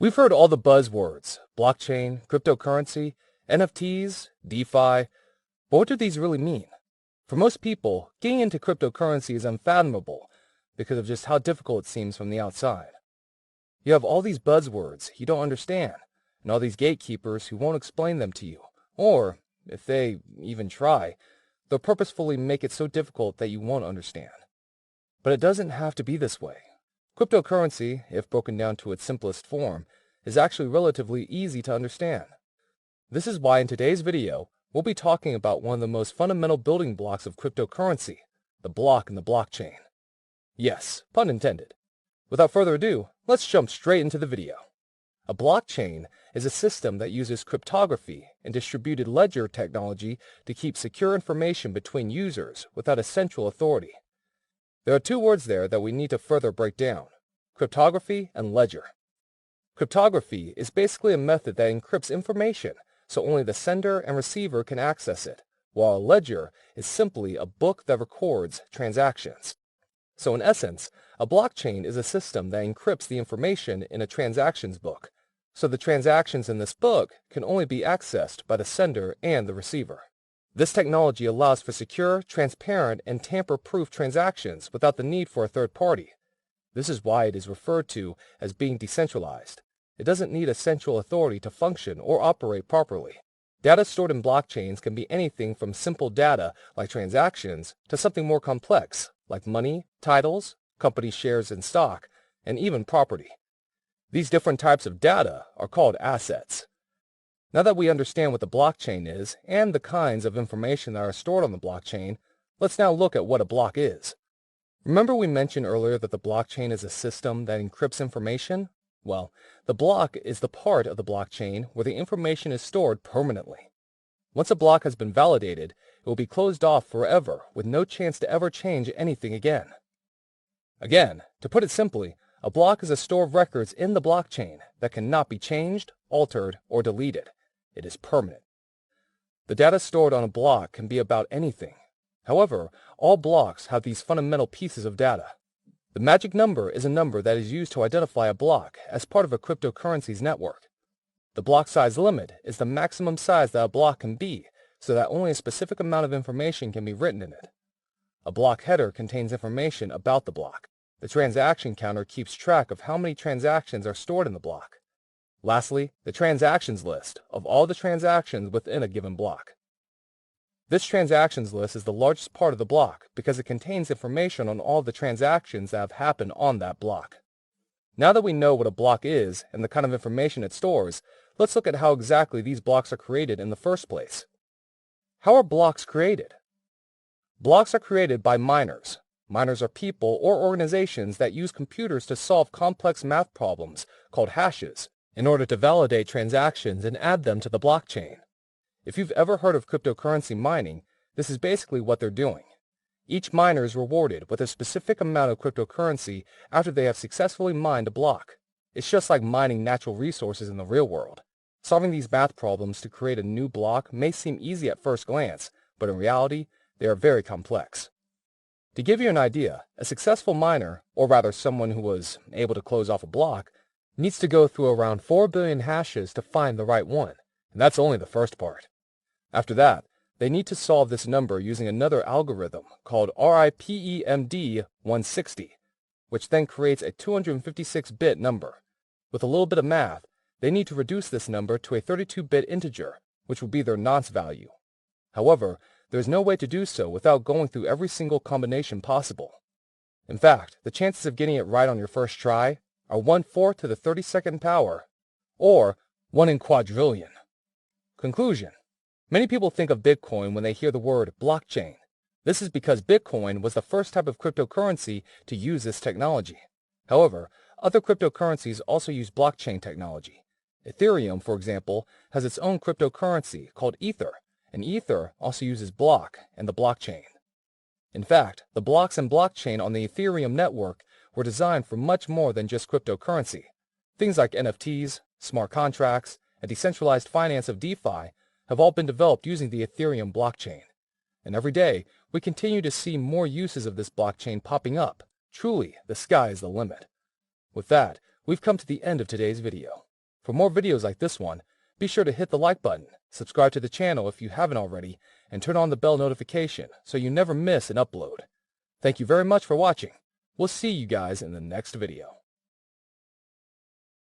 We've heard all the buzzwords: blockchain, cryptocurrency, NFTs, DeFi. But what do these really mean? For most people, getting into cryptocurrency is unfathomable because of just how difficult it seems from the outside. You have all these buzzwords you don't understand, and all these gatekeepers who won't explain them to you, or, if they even try, they'll purposefully make it so difficult that you won't understand. But it doesn't have to be this way. Cryptocurrency, if broken down to its simplest form, is actually relatively easy to understand. This is why in today's video, we'll be talking about one of the most fundamental building blocks of cryptocurrency, the block in the blockchain. Yes, pun intended. Without further ado, let's jump straight into the video. A blockchain is a system that uses cryptography and distributed ledger technology to keep secure information between users without a central authority. There are two words there that we need to further break down: cryptography and ledger. Cryptography is basically a method that encrypts information so only the sender and receiver can access it, while a ledger is simply a book that records transactions. So in essence, a blockchain is a system that encrypts the information in a transactions book, so the transactions in this book can only be accessed by the sender and the receiver. This technology allows for secure, transparent, and tamper-proof transactions without the need for a third party. This is why it is referred to as being decentralized. It doesn't need a central authority to function or operate properly. Data stored in blockchains can be anything from simple data like transactions to something more complex like money, titles, company shares and stock, and even property. These different types of data are called assets. Now that we understand what the blockchain is and the kinds of information that are stored on the blockchain, let's now look at what a block is. Remember we mentioned earlier that the blockchain is a system that encrypts information? Well, the block is the part of the blockchain where the information is stored permanently. Once a block has been validated, it will be closed off forever with no chance to ever change anything again. Again, to put it simply, a block is a store of records in the blockchain that cannot be changed, altered, or deleted. It is permanent. The data stored on a block can be about anything. However, all blocks have these fundamental pieces of data. The magic number is a number that is used to identify a block as part of a cryptocurrency's network. The block size limit is the maximum size that a block can be, so that only a specific amount of information can be written in it. A block header contains information about the block. The transaction counter keeps track of how many transactions are stored in the block. Lastly, the transactions list of all the transactions within a given block. This transactions list is the largest part of the block because it contains information on all the transactions that have happened on that block. Now that we know what a block is and the kind of information it stores, let's look at how exactly these blocks are created in the first place. How are blocks created? Blocks are created by miners. Miners are people or organizations that use computers to solve complex math problems called hashes in order to validate transactions and add them to the blockchain. If you've ever heard of cryptocurrency mining, this is basically what they're doing. Each miner is rewarded with a specific amount of cryptocurrency after they have successfully mined a block. It's just like mining natural resources in the real world. Solving these math problems to create a new block may seem easy at first glance, but in reality, they are very complex. To give you an idea, a successful miner, or rather someone who was able to close off a block, needs to go through around 4 billion hashes to find the right one, and that's only the first part. After that, they need to solve this number using another algorithm called RIPEMD 160, which then creates a 256-bit number. With a little bit of math, they need to reduce this number to a 32-bit integer, which will be their nonce value. However, there is no way to do so without going through every single combination possible. In fact, the chances of getting it right on your first try are 1/4 to the 32nd power, or 1 in quadrillion. Conclusion. Many people think of Bitcoin when they hear the word blockchain. This is because Bitcoin was the first type of cryptocurrency to use this technology. However, other cryptocurrencies also use blockchain technology. Ethereum, for example, has its own cryptocurrency called Ether, and Ether also uses block and the blockchain. In fact, the blocks and blockchain on the Ethereum network were designed for much more than just cryptocurrency. Things like NFTs, smart contracts, and decentralized finance of DeFi have all been developed using the Ethereum blockchain. And every day, we continue to see more uses of this blockchain popping up. Truly, the sky is the limit. With that, we've come to the end of today's video. For more videos like this one, be sure to hit the like button, subscribe to the channel if you haven't already, and turn on the bell notification so you never miss an upload. Thank you very much for watching. We'll see you guys in the next video.